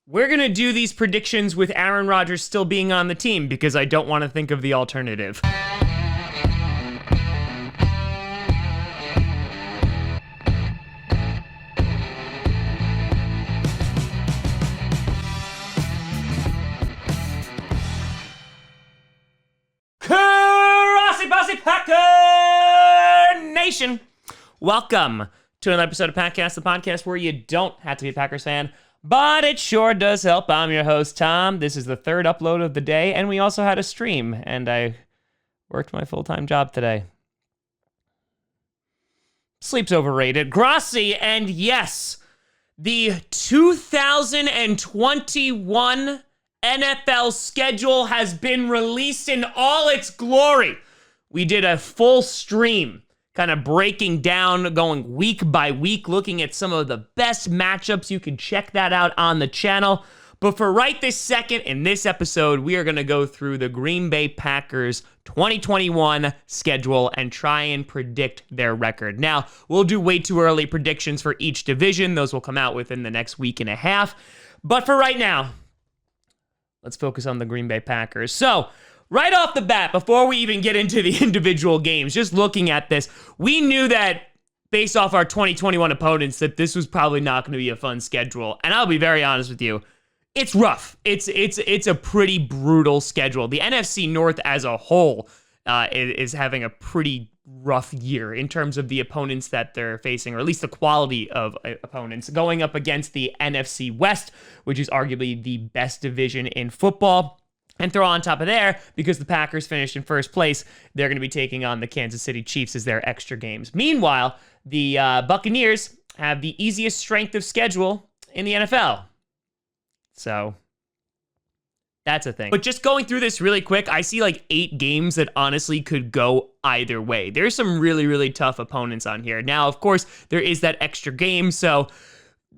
We're going to do these predictions with Aaron Rodgers still being on the team because I don't want to think of the alternative. Grossi Packer Nation. Welcome to another episode of Packcast, the podcast where you don't have to be a Packers fan, but it sure does help. I'm your host, Tom. This is the third upload of the day, and we also had a stream, and I worked my full-time job today. Sleep's overrated. Grossi, and yes, the 2021 NFL schedule has been released in all its glory. We did a full stream, kind of breaking down, going week by week, looking at some of the best matchups. You can check that out on the channel. But for right this second, in this episode, we are going to go through the Green Bay Packers 2021 schedule and try and predict their record. Now, we'll do way too early predictions for each division. Those will come out within the next week and a half. But for right now, let's focus on the Green Bay Packers. So, right off the bat, before we even get into the individual games, just looking at this, we knew that based off our 2021 opponents that this was probably not going to be a fun schedule. And I'll be very honest with you, it's rough. It's a pretty brutal schedule. The NFC North as a whole is having a pretty rough year in terms of the opponents that they're facing, or at least the quality of opponents, going up against the NFC West, which is arguably the best division in football. And throw on top of there, because the Packers finished in first place, they're going to be taking on the Kansas City Chiefs as their extra games. Meanwhile, the Buccaneers have the easiest strength of schedule in the NFL. So, that's a thing. But just going through this really quick, I see like 8 games that honestly could go either way. There's some really, really tough opponents on here. Now, of course, there is that extra game, so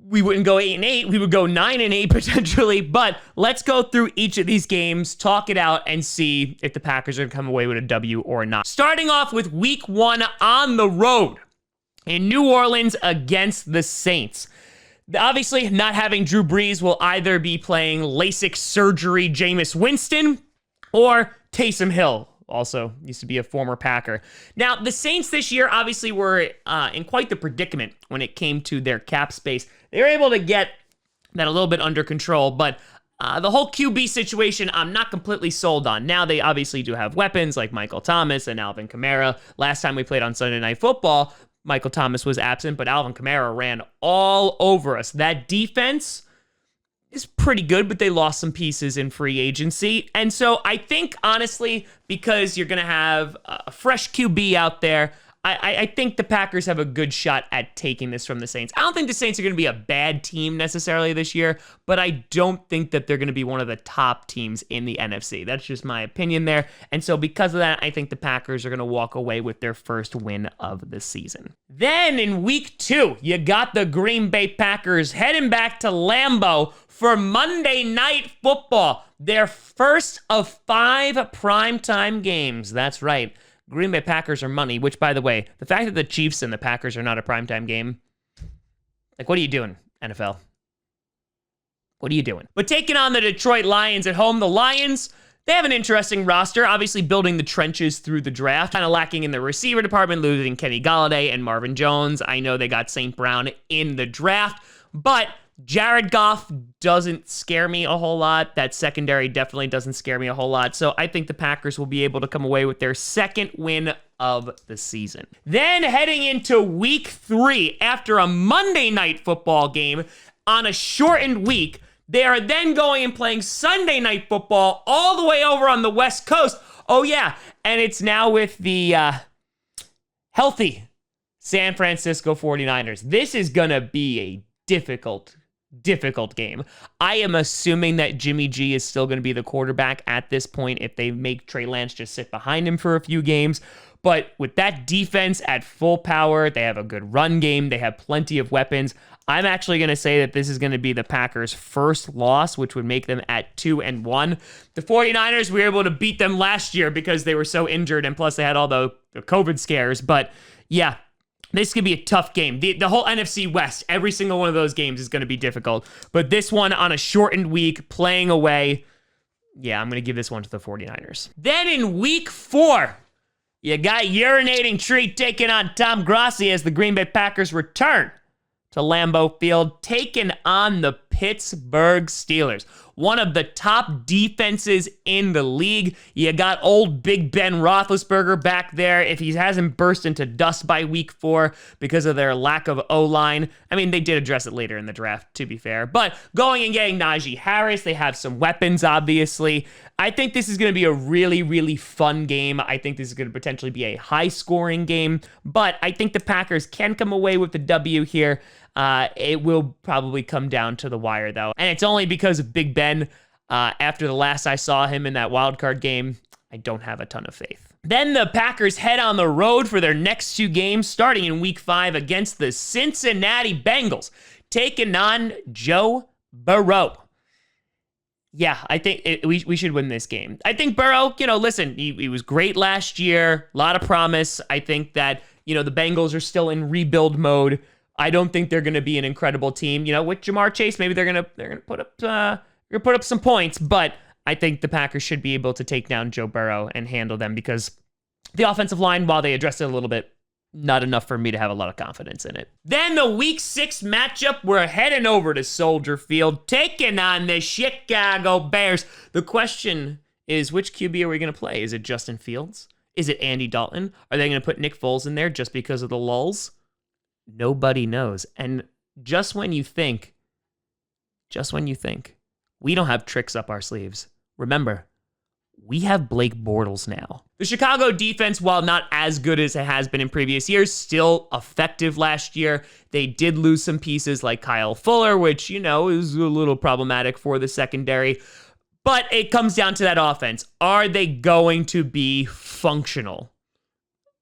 we wouldn't go 8-8, we would go 9-8 potentially, but let's go through each of these games, talk it out, and see if the Packers are going to come away with a W or not. Starting off with week 1 on the road in New Orleans against the Saints. Obviously, not having Drew Brees will either be playing LASIK surgery Jameis Winston or Taysom Hill. Also used to be a former Packer. Now, the Saints this year obviously were in quite the predicament when it came to their cap space. They were able to get that a little bit under control, but the whole QB situation I'm not completely sold on. Now, they obviously do have weapons like Michael Thomas and Alvin Kamara. Last time we played on Sunday Night Football, Michael Thomas was absent, but Alvin Kamara ran all over us. That defense is pretty good, but they lost some pieces in free agency. And so I think, honestly, because you're going to have a fresh QB out there, I think the Packers have a good shot at taking this from the Saints. I don't think the Saints are going to be a bad team necessarily this year, but I don't think that they're going to be one of the top teams in the NFC. That's just my opinion there. And so because of that, I think the Packers are going to walk away with their first win of the season. Then in week 2, you got the Green Bay Packers heading back to Lambeau for Monday Night Football, their first of 5 primetime games. That's right. Green Bay Packers are money, which, by the way, the fact that the Chiefs and the Packers are not a primetime game, like, what are you doing, NFL? What are you doing? But taking on the Detroit Lions at home, the Lions, they have an interesting roster, obviously building the trenches through the draft, kind of lacking in the receiver department, losing Kenny Golladay and Marvin Jones. I know they got St. Brown in the draft, but Jared Goff doesn't scare me a whole lot. That secondary definitely doesn't scare me a whole lot. So I think the Packers will be able to come away with their second win of the season. Then heading into week 3, after a Monday Night Football game on a shortened week, they are then going and playing Sunday Night Football all the way over on the West Coast. Oh yeah, and it's now with the healthy San Francisco 49ers. This is going to be a difficult game. I am assuming that Jimmy G is still going to be the quarterback at this point if they make Trey Lance just sit behind him for a few games. But with that defense at full power, they have a good run game. They have plenty of weapons. I'm actually going to say that this is going to be the Packers' first loss, which would make them at 2-1. The 49ers, we were able to beat them last year because they were so injured, and plus they had all the COVID scares. But yeah, This could be a tough game. The whole NFC West, every single one of those games is going to be difficult. But this one on a shortened week, playing away, yeah, I'm going to give this one to the 49ers. Then in week 4, you got Urinating Tree taking on Tom Grossi as the Green Bay Packers return to Lambeau Field, taking on the Pittsburgh Steelers. One of the top defenses in the league. You got old Big Ben Roethlisberger back there. If he hasn't burst into dust by week 4 because of their lack of O-line. I mean, they did address it later in the draft, to be fair. But going and getting Najee Harris, they have some weapons, obviously. I think this is going to be a really, really fun game. I think this is going to potentially be a high-scoring game. But I think the Packers can come away with the W here. It will probably come down to the wire, though. And it's only because of Big Ben. After the last I saw him in that wild card game, I don't have a ton of faith. Then the Packers head on the road for their next 2 games, starting in week 5 against the Cincinnati Bengals, taking on Joe Burrow. Yeah, I think we should win this game. I think Burrow, listen, he was great last year, a lot of promise. I think that, the Bengals are still in rebuild mode. I don't think they're going to be an incredible team. With Jamar Chase, maybe they're going to put up some points, but I think the Packers should be able to take down Joe Burrow and handle them because the offensive line, while they addressed it a little bit, not enough for me to have a lot of confidence in it. Then the week 6 matchup, we're heading over to Soldier Field, taking on the Chicago Bears. The question is, which QB are we going to play? Is it Justin Fields? Is it Andy Dalton? Are they going to put Nick Foles in there just because of the lulls? Nobody knows. And just when you think we don't have tricks up our sleeves, remember, we have Blake Bortles now. The Chicago defense, while not as good as it has been in previous years, still effective last year. They did lose some pieces like Kyle Fuller, which, is a little problematic for the secondary. But it comes down to that offense. Are they going to be functional?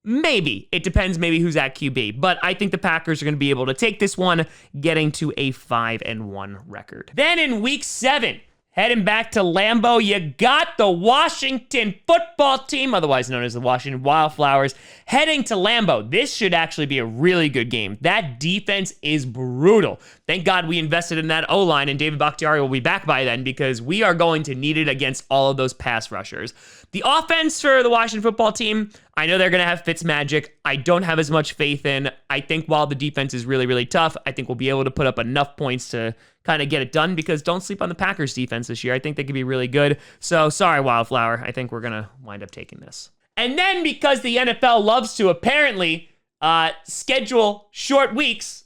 Maybe. It depends maybe who's at QB. But I think the Packers are going to be able to take this one, getting to a 5-1 record. Then in week 7, heading back to Lambeau, you got the Washington football team, otherwise known as the Washington Wildflowers, heading to Lambeau. This should actually be a really good game. That defense is brutal. Thank God we invested in that O-line, and David Bakhtiari will be back by then because we are going to need it against all of those pass rushers. The offense for the Washington football team, I know they're going to have Fitzmagic. I don't have as much faith in. I think while the defense is really, really tough, I think we'll be able to put up enough points to kind of get it done because don't sleep on the Packers defense this year. I think they could be really good. So sorry, Wildflower. I think we're going to wind up taking this. And then because the NFL loves to apparently schedule short weeks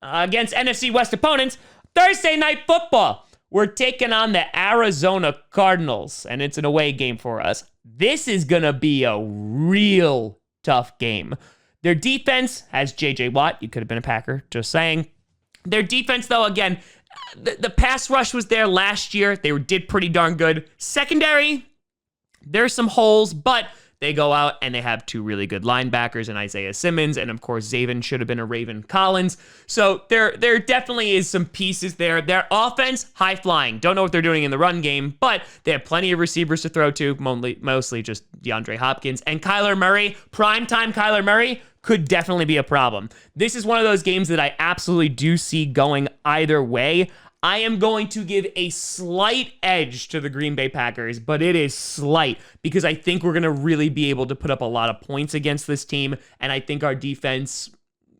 against NFC West opponents, Thursday Night Football, we're taking on the Arizona Cardinals, and it's an away game for us. This is going to be a real tough game. Their defense has J.J. Watt. You could have been a Packer, just saying. Their defense, though, again, the pass rush was there last year. They did pretty darn good. Secondary, there's some holes, but they go out and they have 2 really good linebackers in Isaiah Simmons, and of course, Zaven should have been a Raven Collins. So there definitely is some pieces there. Their offense, high flying. Don't know what they're doing in the run game, but they have plenty of receivers to throw to, mostly just DeAndre Hopkins. And Kyler Murray, primetime Kyler Murray, could definitely be a problem. This is one of those games that I absolutely do see going either way. I am going to give a slight edge to the Green Bay Packers, but it is slight because I think we're going to really be able to put up a lot of points against this team, and I think our defense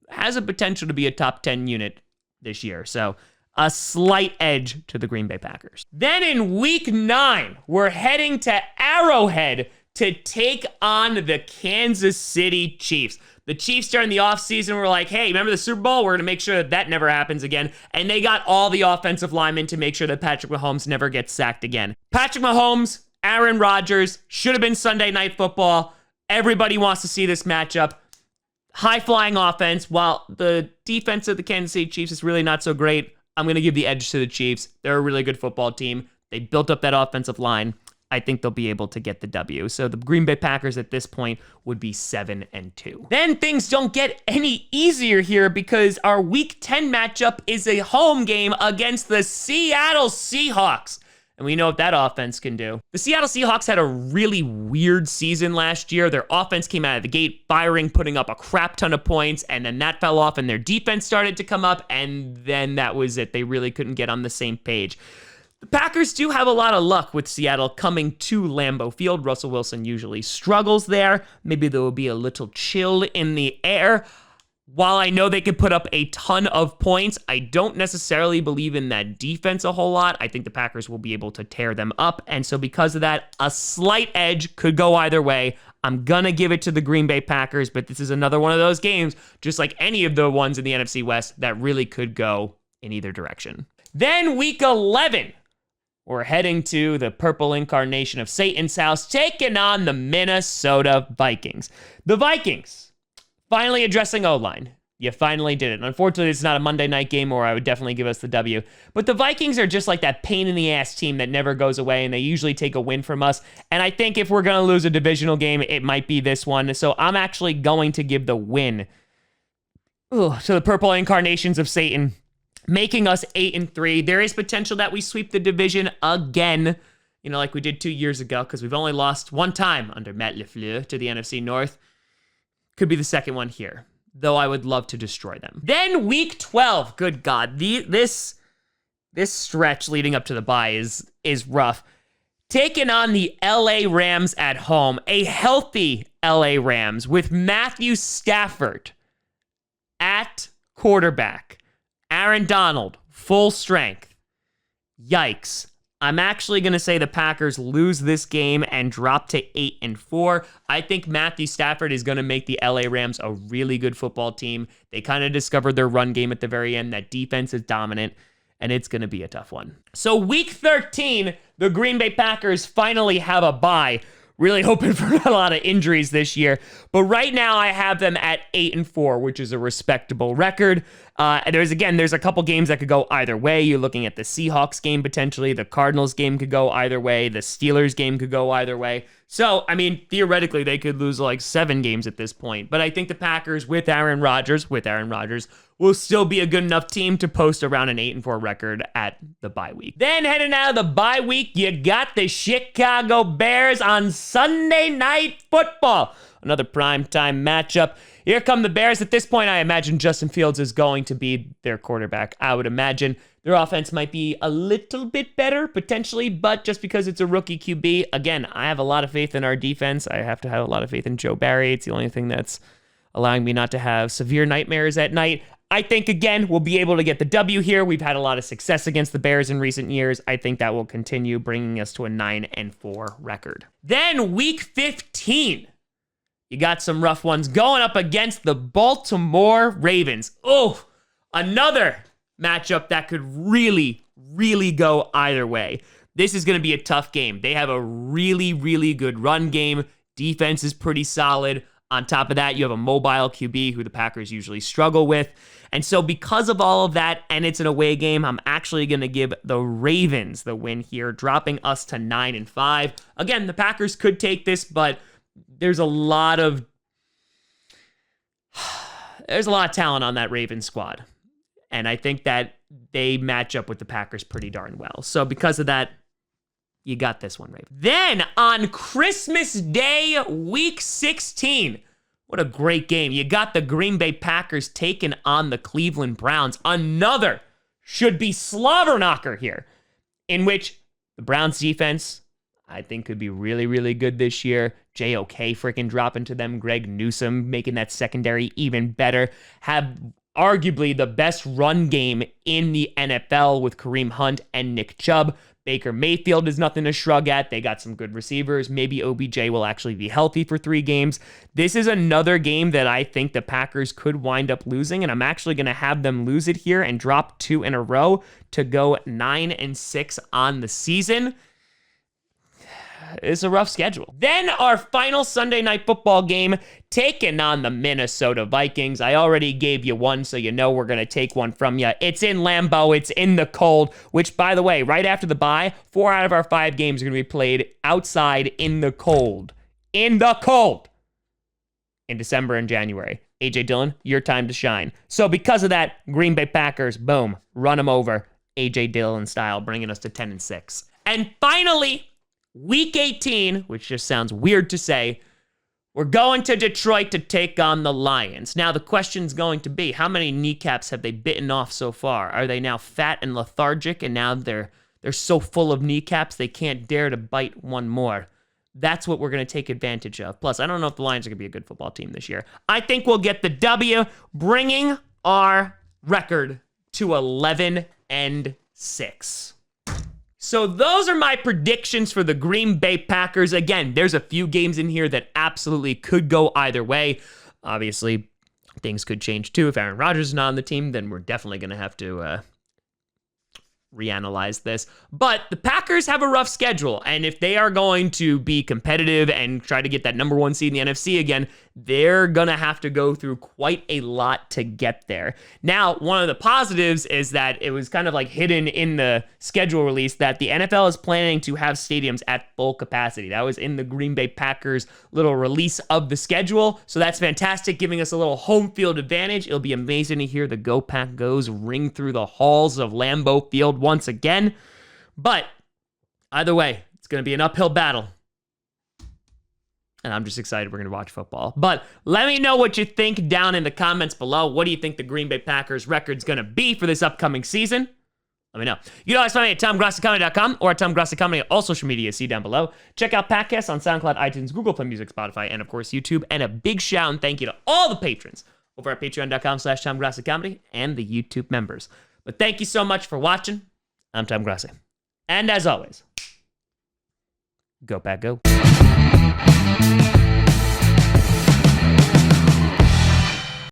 has a potential to be a top 10 unit this year. So a slight edge to the Green Bay Packers. Then in week 9, we're heading to Arrowhead to take on the Kansas City Chiefs. The Chiefs during the offseason were like, hey, remember the Super Bowl? We're going to make sure that never happens again. And they got all the offensive linemen to make sure that Patrick Mahomes never gets sacked again. Patrick Mahomes, Aaron Rodgers, should have been Sunday Night Football. Everybody wants to see this matchup. High-flying offense, while the defense of the Kansas City Chiefs is really not so great. I'm going to give the edge to the Chiefs. They're a really good football team. They built up that offensive line. I think they'll be able to get the W. So the Green Bay Packers at this point would be 7-2. Then things don't get any easier here because our Week 10 matchup is a home game against the Seattle Seahawks. and we know what that offense can do. The Seattle Seahawks had a really weird season last year. Their offense came out of the gate firing, putting up a crap ton of points, and then that fell off and their defense started to come up, and then that was it. They really couldn't get on the same page. The Packers do have a lot of luck with Seattle coming to Lambeau Field. Russell Wilson usually struggles there. Maybe there will be a little chill in the air. While I know they could put up a ton of points, I don't necessarily believe in that defense a whole lot. I think the Packers will be able to tear them up. And so because of that, a slight edge could go either way. I'm going to give it to the Green Bay Packers, but this is another one of those games, just like any of the ones in the NFC West, that really could go in either direction. Then week 11. We're heading to the purple incarnation of Satan's house, taking on the Minnesota Vikings. The Vikings finally addressing O-line. You finally did it. Unfortunately, it's not a Monday night game, or I would definitely give us the W. But the Vikings are just like that pain-in-the-ass team that never goes away, and they usually take a win from us. And I think if we're going to lose a divisional game, it might be this one. So I'm actually going to give the win to the purple incarnations of Satan, making us 8-3. There is potential that we sweep the division again, like we did 2 years ago, because we've only lost one time under Matt LaFleur to the NFC North. Could be the second one here, though I would love to destroy them. Then week 12, good God, this stretch leading up to the bye is rough. Taking on the LA Rams at home, a healthy LA Rams with Matthew Stafford at quarterback. Aaron Donald, full strength. Yikes. I'm actually going to say the Packers lose this game and drop to 8-4. I think Matthew Stafford is going to make the LA Rams a really good football team. They kind of discovered their run game at the very end. That defense is dominant, and it's going to be a tough one. So week 13, the Green Bay Packers finally have a bye. Really hoping for not a lot of injuries this year. But right now I have them at 8-4, which is a respectable record. There's a couple games that could go either way. You're looking at the Seahawks game potentially. The Cardinals game could go either way. The Steelers game could go either way. So, theoretically, they could lose like 7 games at this point. But I think the Packers with Aaron Rodgers, will still be a good enough team to post around an 8-4 record at the bye week. Then heading out of the bye week, you got the Chicago Bears on Sunday Night Football. Another primetime matchup. Here come the Bears. At this point, I imagine Justin Fields is going to be their quarterback. I would imagine their offense might be a little bit better, potentially, but just because it's a rookie QB, again, I have a lot of faith in our defense. I have to have a lot of faith in Joe Barry. It's the only thing that's allowing me not to have severe nightmares at night. I think, again, we'll be able to get the W here. We've had a lot of success against the Bears in recent years. I think that will continue, bringing us to a 9-4 record. Then week 15. You got some rough ones going up against the Baltimore Ravens. Oh, another matchup that could really, really go either way. This is going to be a tough game. They have a really, really good run game. Defense is pretty solid. On top of that, you have a mobile QB who the Packers usually struggle with. And so because of all of that, and it's an away game, I'm actually going to give the Ravens the win here, dropping us to 9-5. Again, the Packers could take this, but there's a lot of talent on that Ravens squad. And I think that they match up with the Packers pretty darn well. So because of that, you got this one, Raven. Then on Christmas Day, week 16. What a great game. You got the Green Bay Packers taking on the Cleveland Browns. Another should-be slobber knocker here, in which the Browns defense, I think, could be really, really good this year. JOK freaking dropping to them. Greg Newsome making that secondary even better. Have arguably the best run game in the NFL with Kareem Hunt and Nick Chubb. Baker Mayfield is nothing to shrug at. They got some good receivers. Maybe OBJ will actually be healthy for 3 games. This is another game that I think the Packers could wind up losing, and I'm actually going to have them lose it here and drop 2 in a row to go 9-6 on the season. It's a rough schedule. Then our final Sunday Night Football game, taking on the Minnesota Vikings. I already gave you one, so you know we're going to take one from you. It's in Lambeau. It's in the cold, which, by the way, right after the bye, 4 out of our 5 games are going to be played outside in the cold. In the cold. In December and January. A.J. Dillon, your time to shine. So because of that, Green Bay Packers, boom, run them over. A.J. Dillon style, bringing us to 10-6. And finally, week 18, which just sounds weird to say, we're going to Detroit to take on the Lions. Now, the question's going to be, how many kneecaps have they bitten off so far? Are they now fat and lethargic, and now they're so full of kneecaps they can't dare to bite one more? That's what we're going to take advantage of. Plus, I don't know if the Lions are going to be a good football team this year. I think we'll get the W, bringing our record to 11-6. So those are my predictions for the Green Bay Packers. Again, there's a few games in here that absolutely could go either way. Obviously, things could change too. If Aaron Rodgers is not on the team, then we're definitely going to have to reanalyze this. But the Packers have a rough schedule, and if they are going to be competitive and try to get that number one seed in the NFC again, they're gonna have to go through quite a lot to get there. Now, one of the positives is that it was kind of like hidden in the schedule release that the NFL is planning to have stadiums at full capacity. That was in the Green Bay Packers little release of the schedule, so that's fantastic, giving us a little home field advantage. It'll be amazing to hear the Go Pack Goes ring through the halls of Lambeau Field once again. But either way, it's going to be an uphill battle. And I'm just excited we're going to watch football. But let me know what you think down in the comments below. What do you think the Green Bay Packers record's going to be for this upcoming season? Let me know. You can always find me at TomGrossiComedy.com or at TomGrossiComedy at all social media. See down below. Check out podcasts on SoundCloud, iTunes, Google Play Music, Spotify, and of course YouTube. And a big shout and thank you to all the patrons over at patreon.com/TomGrossiComedy and the YouTube members. But thank you so much for watching. I'm Tom Grossi. And as always, go Pack Go.